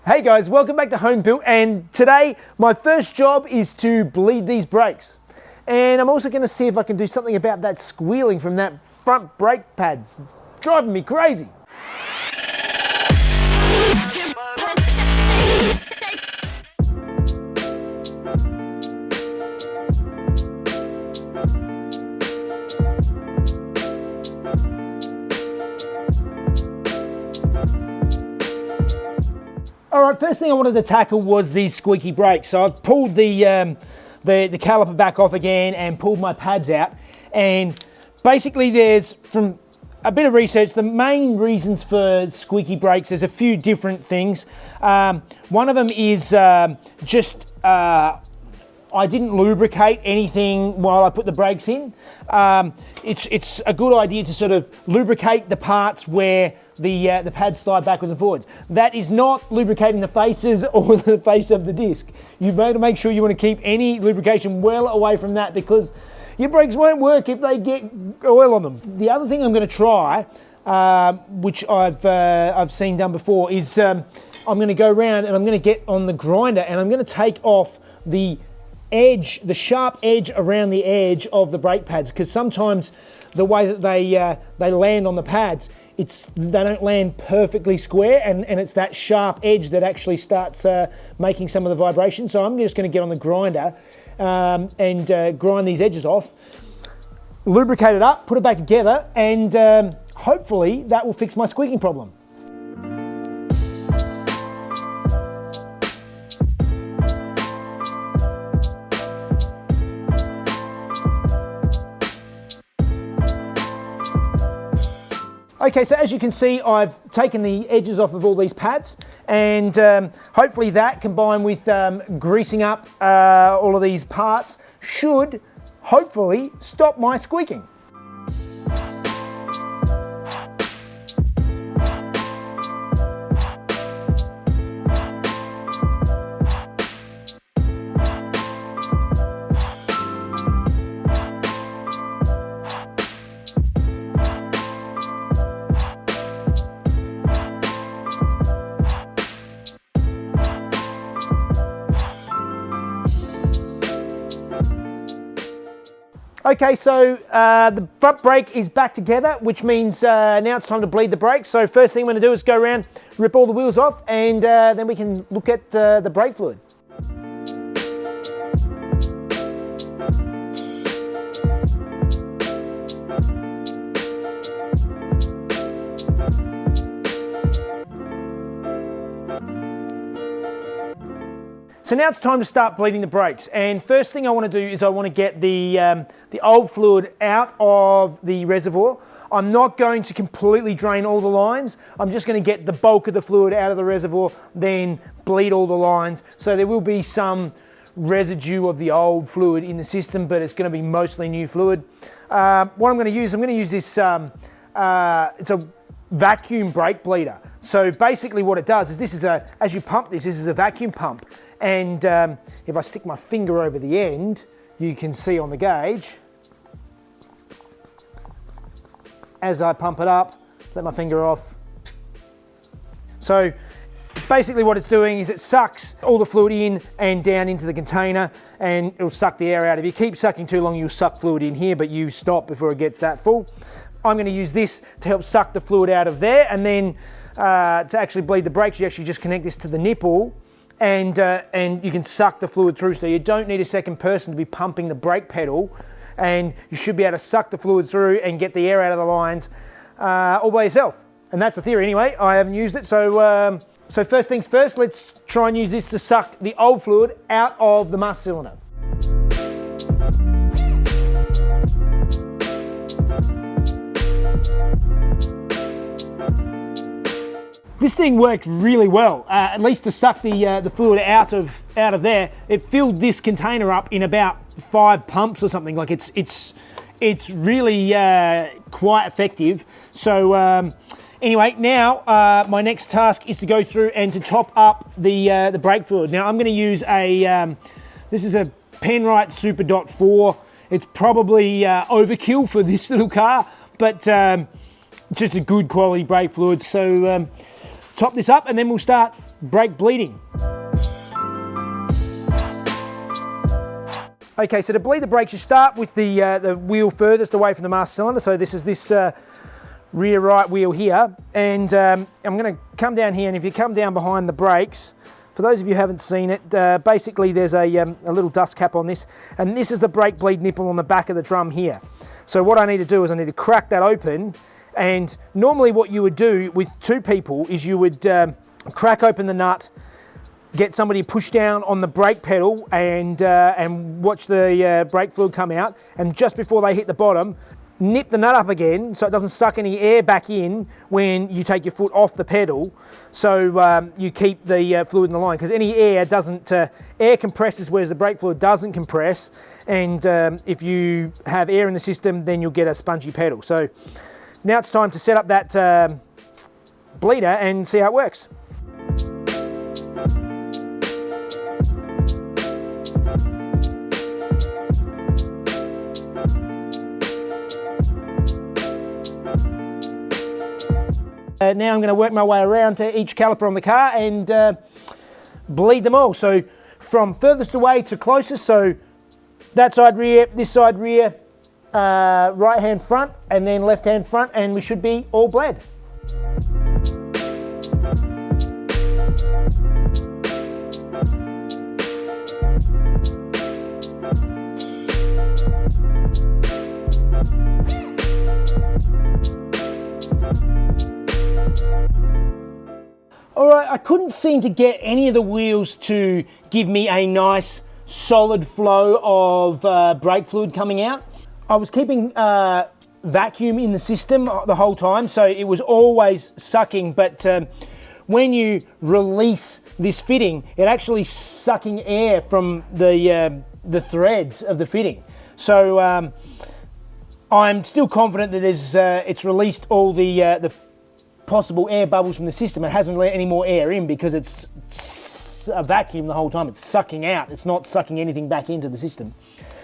Hey guys, welcome back to Home Built, and today my first job is to bleed these brakes. And I'm also going to see if I can do something about that squealing from that front brake pads. It's driving me crazy. All right, first thing I wanted to tackle was these squeaky brakes. So I've pulled the caliper back off again and pulled my pads out. And basically there's, from a bit of research, the main reasons for squeaky brakes, there's a few different things. One of them is I didn't lubricate anything while I put the brakes in. It's a good idea to sort of lubricate the parts where the pads slide backwards and forwards. That is not lubricating the faces or the face of the disc. You've got to make sure you want to keep any lubrication well away from that, because your brakes won't work if they get oil on them. The other thing I'm going to try, which I've seen done before, is I'm going to go around and I'm going to get on the grinder and I'm going to take off the edge, the sharp edge around the edge of the brake pads, because sometimes the way that they land on the pads, they don't land perfectly square, and it's that sharp edge that actually starts making some of the vibration. So I'm just going to get on the grinder and grind these edges off, lubricate it up, put it back together, and hopefully that will fix my squeaking problem. Okay, so as you can see, I've taken the edges off of all these pads, and hopefully that, combined with greasing up all of these parts, should hopefully stop my squeaking. Okay, so the front brake is back together, which means now it's time to bleed the brakes. So first thing I'm going to do is go around, rip all the wheels off, and then we can look at the brake fluid. So now it's time to start bleeding the brakes, and first thing I want to do is I want to get the old fluid out of the reservoir. I'm not going to completely drain all the lines. I'm just going to get the bulk of the fluid out of the reservoir, then bleed all the lines. So there will be some residue of the old fluid in the system, but it's going to be mostly new fluid. What I'm going to use this, it's a vacuum brake bleeder. So basically what it does is as you pump this is a vacuum pump. And if I stick my finger over the end, you can see on the gauge, as I pump it up, let my finger off. So basically what it's doing is it sucks all the fluid in and down into the container, and it'll suck the air out. If you keep sucking too long, you'll suck fluid in here, but you stop before it gets that full. I'm going to use this to help suck the fluid out of there, and then to actually bleed the brakes, you actually just connect this to the nipple, and you can suck the fluid through, so you don't need a second person to be pumping the brake pedal, and you should be able to suck the fluid through and get the air out of the lines all by yourself. And that's the theory anyway. I haven't used it, so first things first, let's try and use this to suck the old fluid out of the master cylinder. This thing worked really well, at least to suck the fluid out of there. It filled this container up in about 5 pumps or something. Like it's really quite effective. So anyway, now my next task is to go through and to top up the brake fluid. Now I'm going to use this is a Penrite Super Dot 4. It's probably overkill for this little car, but just a good quality brake fluid. So top this up, and then we'll start brake bleeding. Okay, so to bleed the brakes, you start with the wheel furthest away from the master cylinder. So this is this rear right wheel here. And I'm going to come down here, and if you come down behind the brakes, for those of you who haven't seen it, basically there's a little dust cap on this, and this is the brake bleed nipple on the back of the drum here. So what I need to do is I need to crack that open, and normally what you would do with two people is you would crack open the nut, get somebody to push down on the brake pedal and watch the brake fluid come out, and just before they hit the bottom, nip the nut up again so it doesn't suck any air back in when you take your foot off the pedal, so you keep the fluid in the line, because any air doesn't, air compresses whereas the brake fluid doesn't compress, and if you have air in the system then you'll get a spongy pedal. So now it's time to set up that bleeder and see how it works. Now I'm going to work my way around to each caliper on the car and bleed them all. So from furthest away to closest, so that side rear, this side rear, right hand front, and then left hand front, and we should be all bled. All right, I couldn't seem to get any of the wheels to give me a nice solid flow of brake fluid coming out. I was keeping vacuum in the system the whole time, so it was always sucking, but when you release this fitting, it actually sucking air from the threads of the fitting. So I'm still confident that it's released all the possible air bubbles from the system. It hasn't let any more air in because it's a vacuum the whole time. It's sucking out. It's not sucking anything back into the system.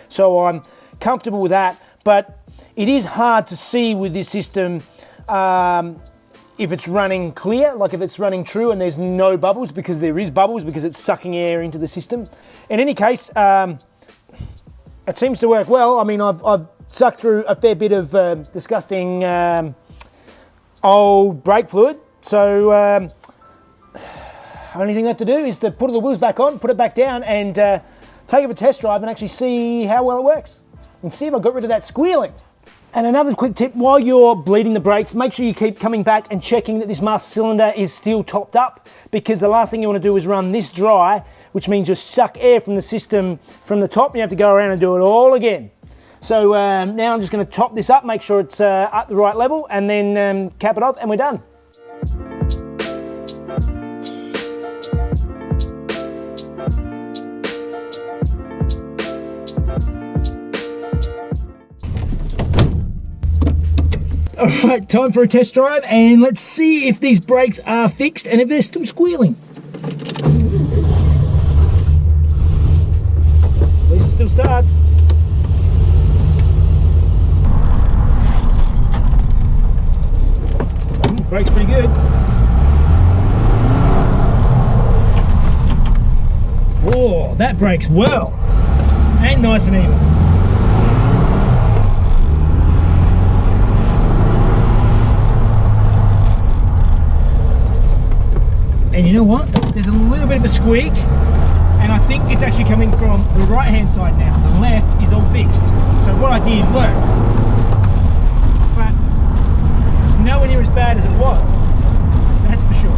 So I'm comfortable with that, but it is hard to see with this system if it's running clear, like if it's running true and there's no bubbles, because there is bubbles because it's sucking air into the system. In any case, it seems to work well. I mean, I've sucked through a fair bit of disgusting old brake fluid, so only thing left to do is to put the wheels back on, put it back down, and take it for a test drive and actually see how well it works and see if I got rid of that squealing. And another quick tip, while you're bleeding the brakes, make sure you keep coming back and checking that this master cylinder is still topped up, because the last thing you want to do is run this dry, which means you suck air from the system from the top and you have to go around and do it all again. So now I'm just going to top this up, make sure it's at the right level, and then cap it off and we're done. All right, time for a test drive, and let's see if these brakes are fixed and if they're still squealing. At least it still starts. Brake's pretty good. Oh, that brakes well and nice and even. And you know what? There's a little bit of a squeak, and I think it's actually coming from the right hand side now. The left is all fixed. So what I did worked. But it's nowhere near as bad as it was. That's for sure.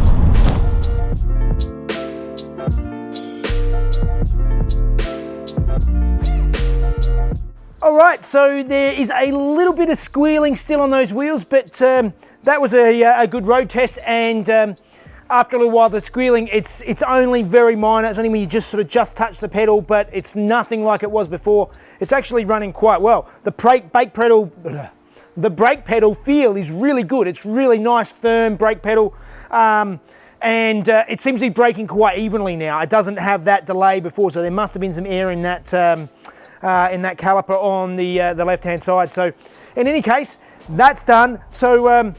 Alright, so there is a little bit of squealing still on those wheels, but that was a good road test, and after a little while the squealing, it's only very minor. It's only when you just touch the pedal, but it's nothing like it was before. It's actually running quite well. The brake pedal feel is really good. It's really nice, firm brake pedal, and it seems to be braking quite evenly now. It doesn't have that delay before, so there must have been some air in that caliper on the left-hand side. So in any case, that's done. So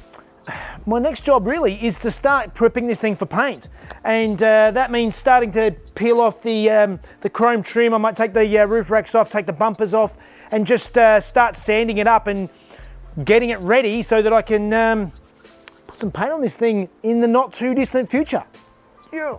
my next job really is to start prepping this thing for paint, and that means starting to peel off the chrome trim. I might take the roof racks off, take the bumpers off, and just start sanding it up and getting it ready so that I can put some paint on this thing in the not too distant future. Yeah.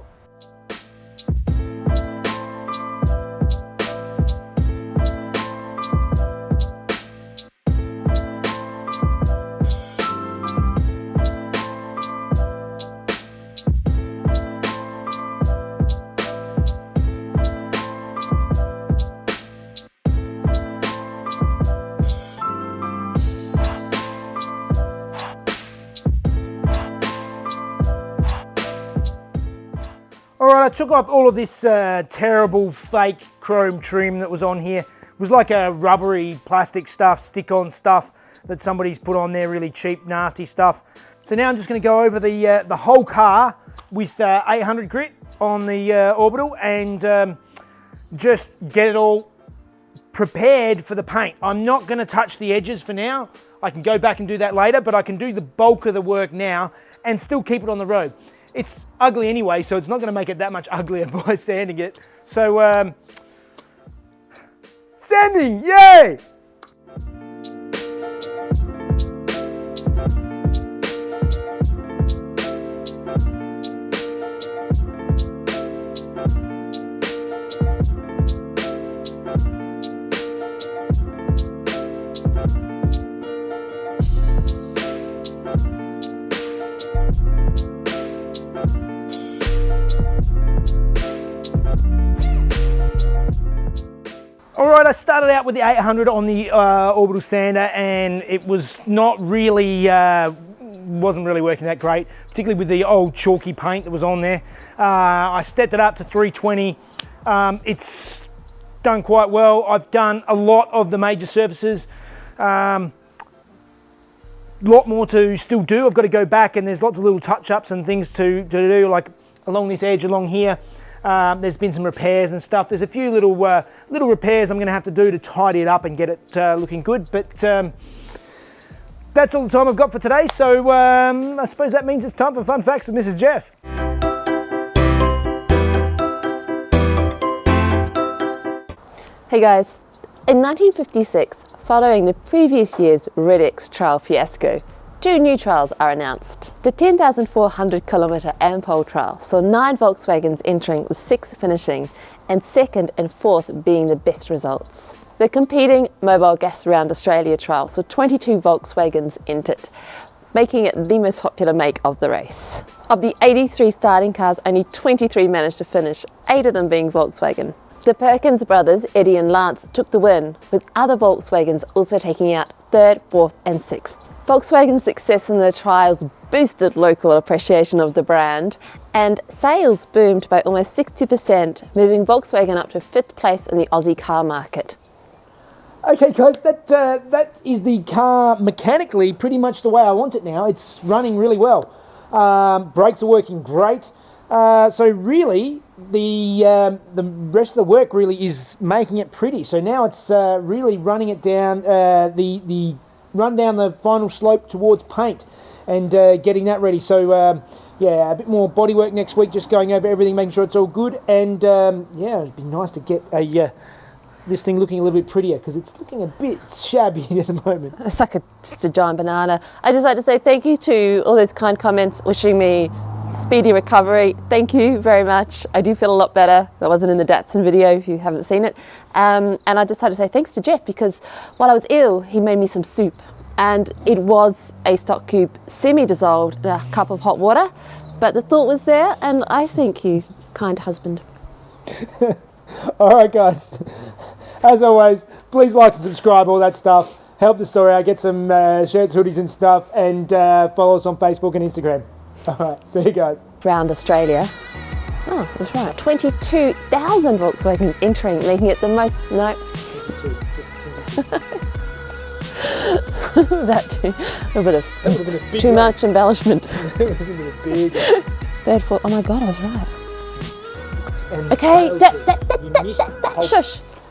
All right, I took off all of this terrible fake chrome trim that was on here. It was like a rubbery plastic stuff, stick-on stuff that somebody's put on there, really cheap, nasty stuff. So now I'm just going to go over the whole car with 800 grit on the orbital and just get it all prepared for the paint. I'm not going to touch the edges for now. I can go back and do that later, but I can do the bulk of the work now and still keep it on the road. It's ugly anyway, so it's not going to make it that much uglier by sanding it. So, sanding, yay! Alright, I started out with the 800 on the orbital sander, and it was not really, wasn't really working that great, particularly with the old chalky paint that was on there. I stepped it up to 320. It's done quite well. I've done a lot of the major surfaces. Lot more to still do. I've got to go back, and there's lots of little touch-ups and things to do, like along this edge along here. There's been some repairs and stuff. There's a few little repairs I'm going to have to do to tidy it up and get it looking good. But that's all the time I've got for today. So I suppose that means it's time for Fun Facts with Mrs. Jeff. Hey guys, in 1956, following the previous year's Red X trial fiasco, 2 new trials are announced. The 10,400 kilometre Ampol trial saw 9 Volkswagens entering with 6 finishing, and 2nd and 4th being the best results. The competing Mobile Gas Round Australia trial saw 22 Volkswagens entered, making it the most popular make of the race. Of the 83 starting cars, only 23 managed to finish, 8 of them being Volkswagen. The Perkins brothers, Eddie and Lance, took the win, with other Volkswagens also taking out 3rd, 4th and 6th. Volkswagen's success in the trials boosted local appreciation of the brand, and sales boomed by almost 60%, moving Volkswagen up to 5th place in the Aussie car market. Okay guys, that is the car mechanically pretty much the way I want it now. It's running really well. Brakes are working great. So really, the rest of the work really is making it pretty. So now it's really running it down, run down the final slope towards paint and getting that ready. So yeah, a bit more bodywork next week, just going over everything, making sure it's all good. And yeah, it'd be nice to get this thing looking a little bit prettier, because it's looking a bit shabby at the moment. It's like just a giant banana. I'd just like to say thank you to all those kind comments wishing me speedy recovery. Thank you very much. I do feel a lot better. That wasn't in the Datsun video if you haven't seen it. And I just had to say thanks to Jeff, because while I was ill, he made me some soup. And it was a stock cube semi-dissolved in a cup of hot water. But the thought was there, and I thank you, kind husband. All right, guys. As always, please like and subscribe, all that stuff. Help the story out, get some shirts, hoodies and stuff, and follow us on Facebook and Instagram. All right, see you guys. Round Australia. Oh, that's right. 22,000 Volkswagens entering, making it the most... No. 22. That too. A bit of too much embellishment. It was a bit big. 3rd, 4th. Oh my God, I was right. And okay, shush.